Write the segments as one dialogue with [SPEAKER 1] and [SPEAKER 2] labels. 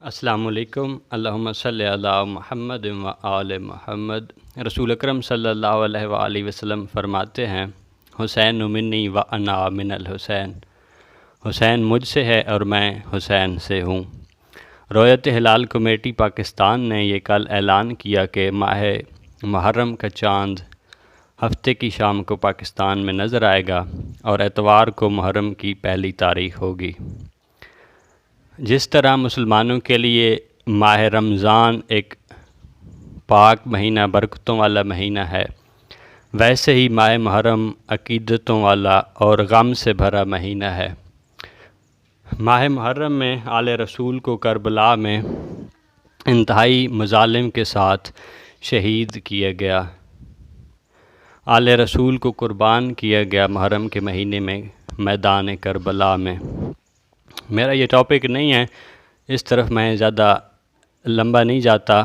[SPEAKER 1] السلام علیکم۔ اللہم صلی علی محمد و آل محمد۔ رسول اکرم صلی اللہ علیہ وآلہ وسلم فرماتے ہیں، حسین منی و انا من الحسین، حسین مجھ سے ہے اور میں حسین سے ہوں۔ رویت ہلال کمیٹی پاکستان نے یہ کل اعلان کیا کہ ماہ محرم کا چاند ہفتے کی شام کو پاکستان میں نظر آئے گا اور اتوار کو محرم کی پہلی تاریخ ہوگی۔ جس طرح مسلمانوں کے لیے ماہ رمضان ایک پاک مہینہ، برکتوں والا مہینہ ہے، ویسے ہی ماہ محرم عقیدتوں والا اور غم سے بھرا مہینہ ہے۔ ماہ محرم میں آل رسول کو کربلا میں انتہائی مظالم کے ساتھ شہید کیا گیا، آل رسول کو قربان کیا گیا محرم کے مہینے میں میدان کربلا میں۔ میرا یہ ٹاپک نہیں ہے، اس طرف میں زیادہ لمبا نہیں جاتا۔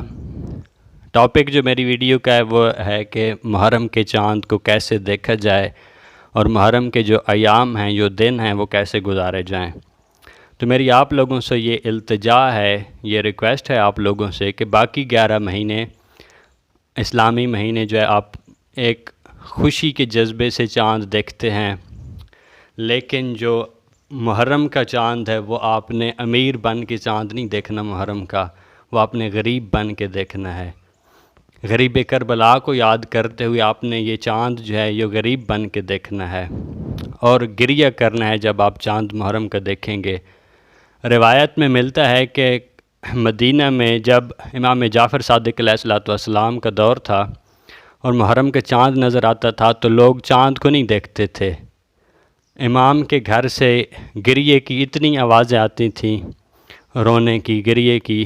[SPEAKER 1] ٹاپک جو میری ویڈیو کا ہے وہ ہے کہ محرم کے چاند کو کیسے دیکھا جائے اور محرم کے جو ایام ہیں، جو دن ہیں، وہ کیسے گزارے جائیں۔ تو میری آپ لوگوں سے یہ التجا ہے، یہ ریکویسٹ ہے آپ لوگوں سے کہ باقی 11 مہینے اسلامی مہینے جو ہے آپ ایک خوشی کے جذبے سے چاند دیکھتے ہیں، لیکن جو محرم کا چاند ہے وہ آپ نے امیر بن کے چاند نہیں دیکھنا، محرم کا وہ آپ نے غریب بن کے دیکھنا ہے۔ غریب کربلا کو یاد کرتے ہوئے آپ نے یہ چاند جو ہے یہ غریب بن کے دیکھنا ہے اور گریہ کرنا ہے جب آپ چاند محرم کا دیکھیں گے۔ روایت میں ملتا ہے کہ مدینہ میں جب امام جعفر صادق علیہ السلام کا دور تھا اور محرم کا چاند نظر آتا تھا تو لوگ چاند کو نہیں دیکھتے تھے۔ امام کے گھر سے گریے کی اتنی آوازیں آتی تھیں، رونے کی، گریے کی،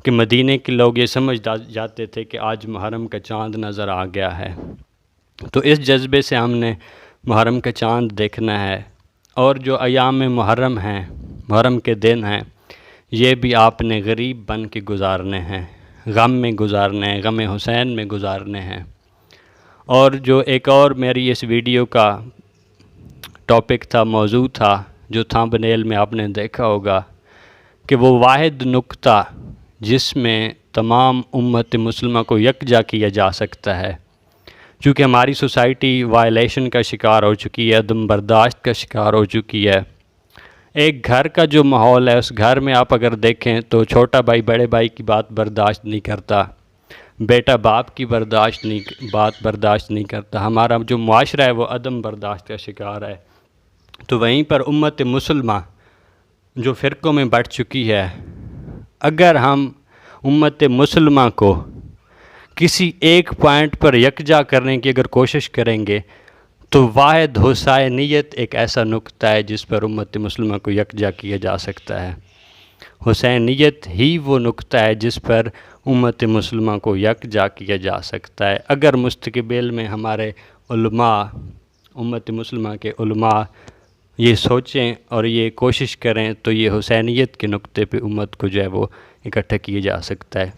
[SPEAKER 1] کہ مدینے کے لوگ یہ سمجھ جاتے تھے کہ آج محرم کا چاند نظر آ گیا ہے۔ تو اس جذبے سے ہم نے محرم کا چاند دیکھنا ہے، اور جو ایام محرم ہیں، محرم کے دن ہیں، یہ بھی آپ نے غریب بن کے گزارنے ہیں، غم میں گزارنے ہیں، غم حسین میں گزارنے ہیں۔ اور جو ایک اور میری اس ویڈیو کا ٹاپک تھا، موضوع تھا، جو تھامبنیل میں آپ نے دیکھا ہوگا، کہ وہ واحد نقطہ جس میں تمام امت مسلمہ کو یکجا کیا جا سکتا ہے، چونکہ ہماری سوسائٹی وائلیشن کا شکار ہو چکی ہے، عدم برداشت کا شکار ہو چکی ہے۔ ایک گھر کا جو ماحول ہے، اس گھر میں آپ اگر دیکھیں تو چھوٹا بھائی بڑے بھائی کی بات برداشت نہیں کرتا، بیٹا باپ کی بات برداشت نہیں کرتا۔ ہمارا جو معاشرہ ہے وہ عدم برداشت کا شکار ہے۔ تو وہیں پر امت مسلمہ جو فرقوں میں بٹ چکی ہے، اگر ہم امت مسلمہ کو کسی ایک پوائنٹ پر یکجا کرنے کی اگر کوشش کریں گے تو واحد حسینیت ایک ایسا نقطہ ہے جس پر امت مسلمہ کو یکجا کیا جا سکتا ہے۔ حسینیت ہی وہ نقطہ ہے جس پر امت مسلمہ کو یکجا کیا جا سکتا ہے۔ اگر مستقبل میں ہمارے علماء، امت مسلمہ کے علماء یہ سوچیں اور یہ کوشش کریں تو یہ حسینیت کے نقطے پہ امت کو جو ہے وہ اکٹھا کیا جا سکتا ہے۔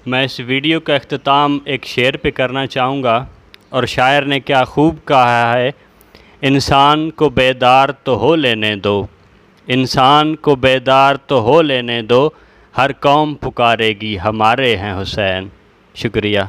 [SPEAKER 1] میں اس ویڈیو کا اختتام ایک شعر پہ کرنا چاہوں گا، اور شاعر نے کیا خوب کہا ہے، انسان کو بیدار تو ہو لینے دو، انسان کو بیدار تو ہو لینے دو، ہر قوم پکارے گی ہمارے ہیں حسین۔ شکریہ۔